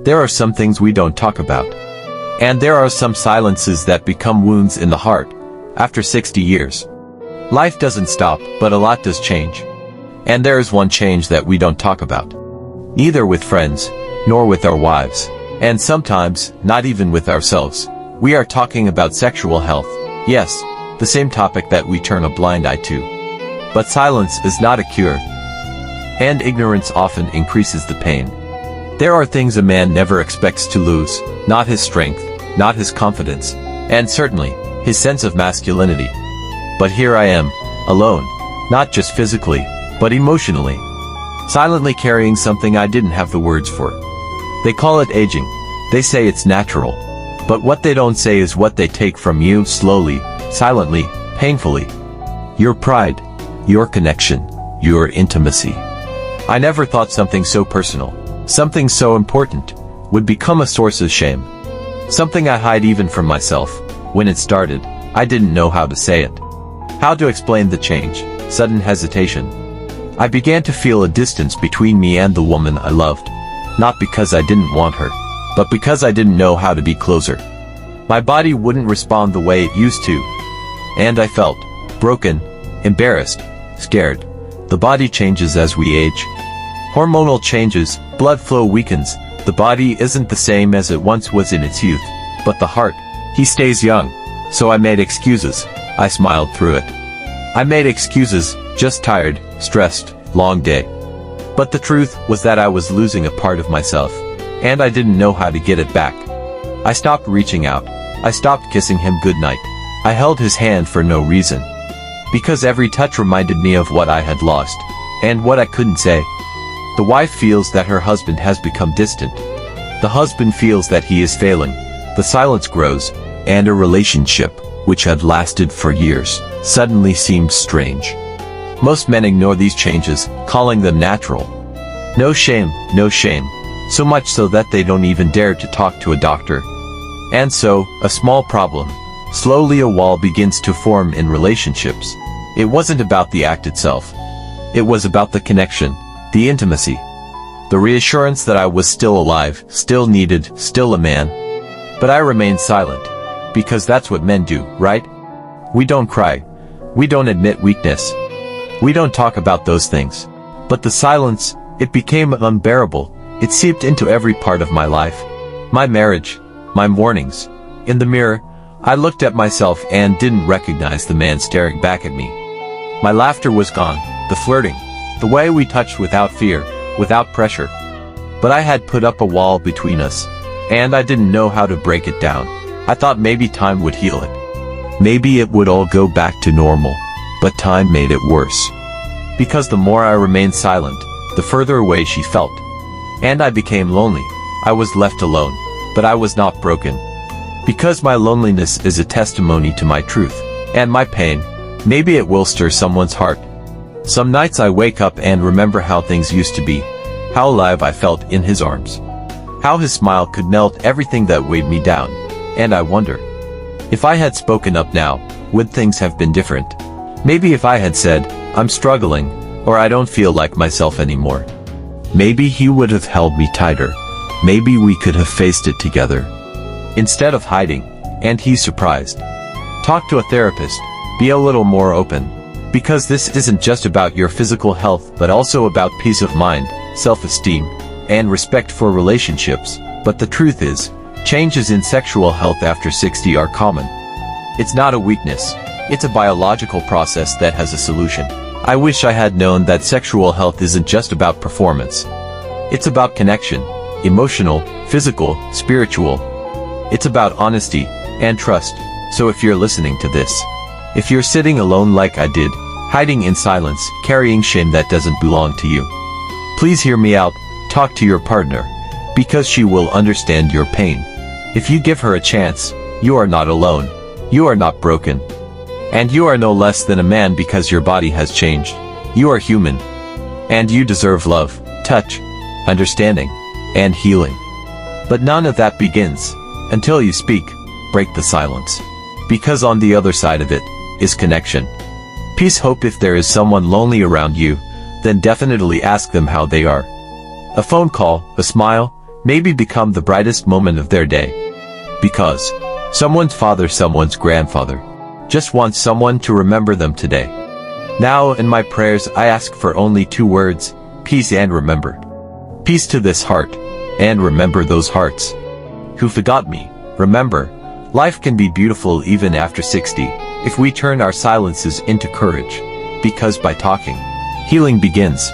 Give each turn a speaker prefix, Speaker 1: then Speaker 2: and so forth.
Speaker 1: There are some things we don't talk about. And there are some silences that become wounds in the heart, after 60 years. Life doesn't stop, but a lot does change. And there is one change that we don't talk about. Neither with friends, nor with our wives. And sometimes, not even with ourselves. We are talking about sexual health. Yes, the same topic that we turn a blind eye to. But silence is not a cure. And ignorance often increases the pain. There are things a man never expects to lose, not his strength, not his confidence, and certainly, his sense of masculinity. But here I am, alone, not just physically, but emotionally. Silently carrying something I didn't have the words for. They call it aging. They say it's natural. But what they don't say is what they take from you slowly, silently, painfully. Your pride, your connection, your intimacy. I never thought something so personal, something so important, would become a source of shame. Something I hide even from myself. When it started, I didn't know how to say it. How to explain the change, sudden hesitation. I began to feel a distance between me and the woman I loved. Not because I didn't want her, but because I didn't know how to be closer. My body wouldn't respond the way it used to. And I felt broken, embarrassed, scared. The body changes as we age. Hormonal changes, blood flow weakens. The body isn't the same as it once was in its youth. But the heart, he stays young. So I made excuses. I smiled through it. I made excuses, just tired, stressed, long day. But the truth was that I was losing a part of myself. And I didn't know how to get it back. I stopped reaching out. I stopped kissing him goodnight. I held his hand for no reason. Because every touch reminded me of what I had lost. And what I couldn't say. The wife feels that her husband has become distant. The husband feels that he is failing. The silence grows. And a relationship, which had lasted for years, suddenly seemed strange. Most men ignore these changes, calling them natural. No shame, no shame. So much so that they don't even dare to talk to a doctor. And so, a small problem. Slowly a wall begins to form in relationships. It wasn't about the act itself. It was about the connection, the intimacy. The reassurance that I was still alive, still needed, still a man. But I remained silent. Because that's what men do, right? We don't cry. We don't admit weakness. We don't talk about those things. But the silence, it became unbearable. It seeped into every part of my life. My marriage, my mornings. In the mirror, I looked at myself and didn't recognize the man staring back at me. My laughter was gone, the flirting, the way we touched without fear, without pressure. But I had put up a wall between us, and I didn't know how to break it down. I thought maybe time would heal it. Maybe it would all go back to normal. But time made it worse. Because the more I remained silent, the further away she felt. And I became lonely. I was left alone. But I was not broken. Because my loneliness is a testimony to my truth. And my pain. Maybe it will stir someone's heart. Some nights I wake up and remember how things used to be. How alive I felt in his arms. How his smile could melt everything that weighed me down. And I wonder, if I had spoken up now, would things have been different? Maybe if I had said, I'm struggling, or I don't feel like myself anymore. Maybe he would have held me tighter. Maybe we could have faced it together. Instead of hiding, and he's surprised. Talk to a therapist. Be a little more open. Because this isn't just about your physical health but also about peace of mind, self-esteem, and respect for relationships. But the truth is, changes in sexual health after 60 are common. It's not a weakness. It's a biological process that has a solution. I wish I had known that sexual health isn't just about performance. It's about connection, emotional, physical, spiritual. It's about honesty and trust. So if you're listening to this, if you're sitting alone like I did, hiding in silence, carrying shame that doesn't belong to you, please hear me out. Talk to your partner, because she will understand your pain. If you give her a chance, you are not alone. You are not broken. And you are no less than a man because your body has changed. You are human. And you deserve love, touch, understanding, and healing. But none of that begins until you speak, break the silence. Because on the other side of it is connection. Peace. Hope. If there is someone lonely around you, then definitely ask them how they are. A phone call, a smile, maybe become the brightest moment of their day. Because someone's father, someone's grandfather, just wants someone to remember them today. Now in my prayers I ask for only 2 words, peace and remember. Peace to this heart, and remember those hearts who forgot me. Remember, life can be beautiful even after 60, if we turn our silences into courage, because by talking, healing begins.